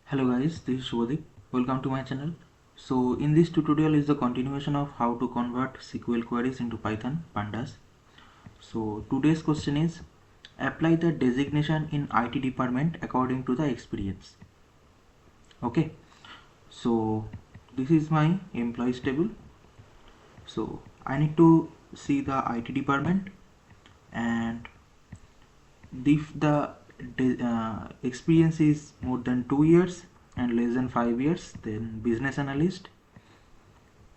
Hello guys, this is Shubhadeep. Welcome to my channel. So in this tutorial is the continuation of how to convert SQL queries into Python Pandas. So today's question is apply the designation in IT department according to the experience. Okay, so this is my employees table. So I need to see the IT department, and if the experience is more than 2 years and less than 5 years, then business analyst.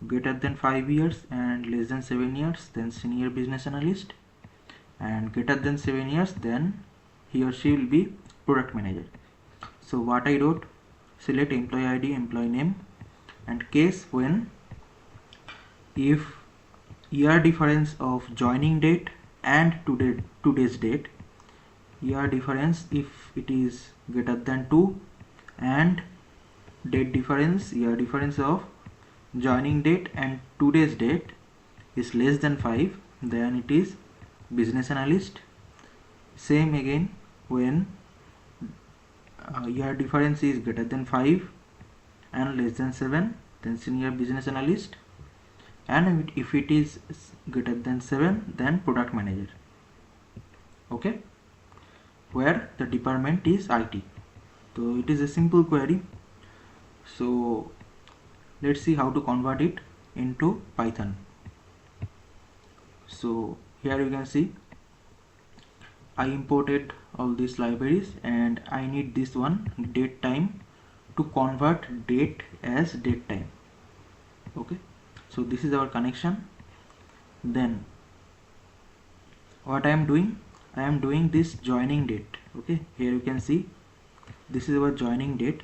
Greater than 5 years and less than 7 years, then senior business analyst. And greater than 7 years, then he or she will be product manager. So what I wrote, select employee ID, employee name, and case when if year difference of joining date and today's date, year difference if it is greater than 2, and date difference, year difference of joining date and today's date is less than 5, then it is business analyst. Same again, when year difference is greater than 5 and less than 7, then senior business analyst, and if it is greater than 7, then product manager. Okay, where the department is IT. So it is a simple query. So let's see how to convert it into Python. So here you can see I imported all these libraries, and I need this one, date time, to convert date as date time. Okay, so this is our connection. Then what I am doing this joining date. Okay, here you can see this is our joining date,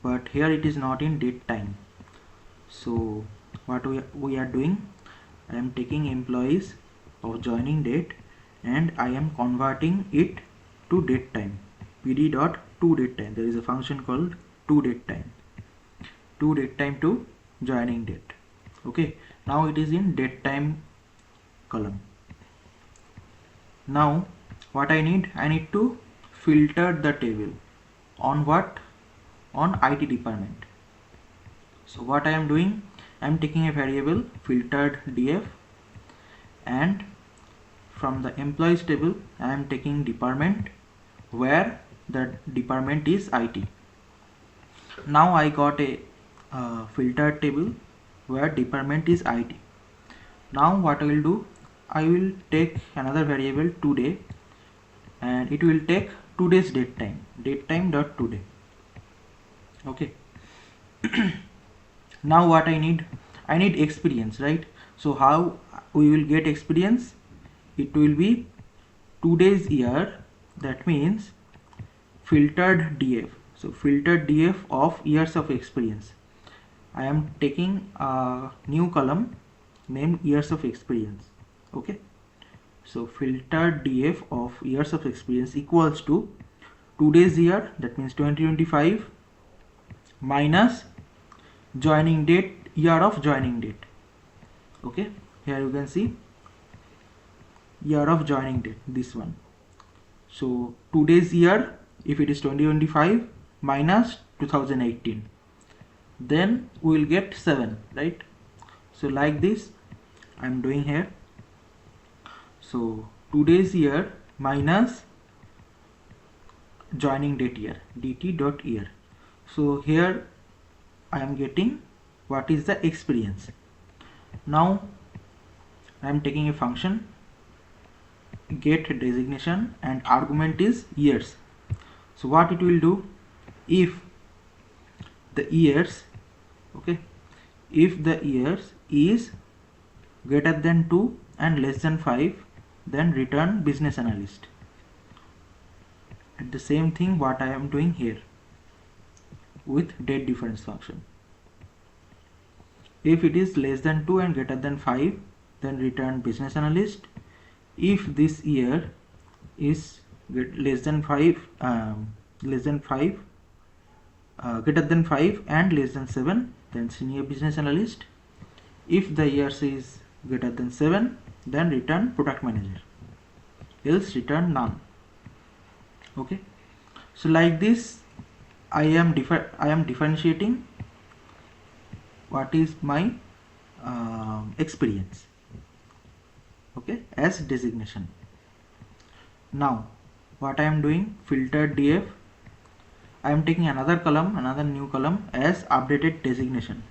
but here it is not in date time. So what we are doing, I am taking employees of joining date and I am converting it to date time. pd.toDateTime. There is a function called toDateTime. toDateTime to joining date. Okay, now it is in date time column. Now what I need to filter the table on what? On IT department. So what I am doing, I am taking a variable filtered df, and from the employees table I am taking department where the department is IT. Now I got a filtered table where department is IT. Now what I will do, I will take another variable today, and it will take today's date time dot today. Okay. Now what I need experience, right? So how we will get experience? It will be today's year, that means filtered df. So filtered df of years of experience. I am taking a new column named years of experience. Okay, so filtered df of years of experience equals to today's year, that means 2025, minus joining date, year of joining date. Okay, here you can see year of joining date, this one. So today's year, if it is 2025 minus 2018, then we will get 7, right? So like this I am doing here. So today's year minus joining date year, dt.year. So here I am getting what is the experience. Now I am taking a function get designation, and argument is years. So what it will do, if the years, okay, if the years is greater than 2 and less than 5, then return business analyst. And the same thing what I am doing here with date difference function. If it is less than 2 and greater than 5, then return business analyst. If this year is less than 5 greater than 5 and less than 7, then senior business analyst. If the years is greater than 7, then return product manager, else return none. Okay, so like this I am differentiating what is my experience, okay, as designation. Now what I am doing, filter df, I am taking another column, another new column as updated designation.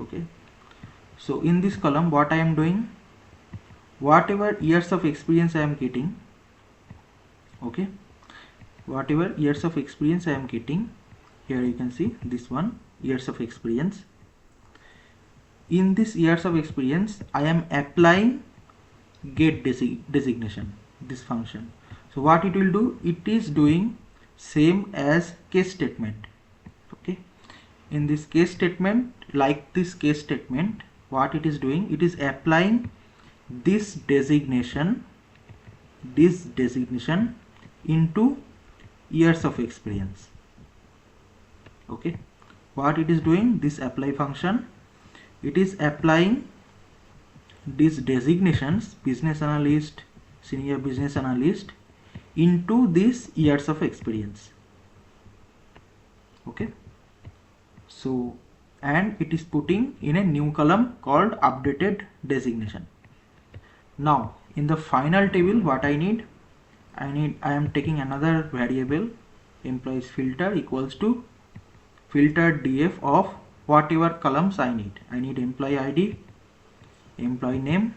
Okay, so in this column what I am doing, whatever years of experience I am getting, okay, whatever years of experience I am getting, here you can see this one, years of experience. In this years of experience I am applying get designation, this function. So what it will do, it is doing same as case statement. Okay, in this case statement, like this case statement, what it is doing, it is applying this designation into years of experience. Okay, what it is doing, this apply function, it is applying these designations, business analyst, senior business analyst, into these years of experience. Okay, so and it is putting in a new column called updated designation. Now in the final table what I am taking another variable, employees filter equals to filter df of whatever columns I need employee ID, employee name,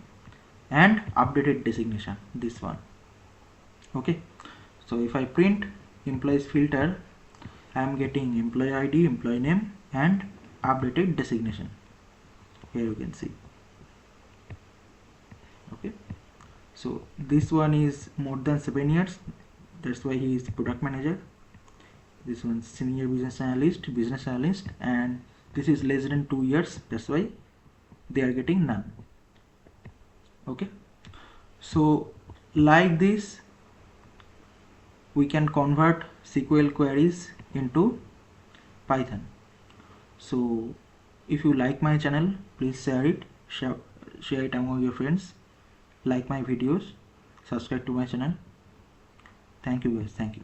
and updated designation, this one. Okay, so if I print employees filter, I am getting employee ID, employee name, and updated designation. Here you can see. Okay, so this one is more than 7 years, that's why he is product manager. This one senior business analyst, and this is less than 2 years, that's why they are getting none. Okay, so like this we can convert SQL queries into Python. So if you like my channel, please share it among your friends, like my videos, subscribe to my channel. Thank you guys, thank you.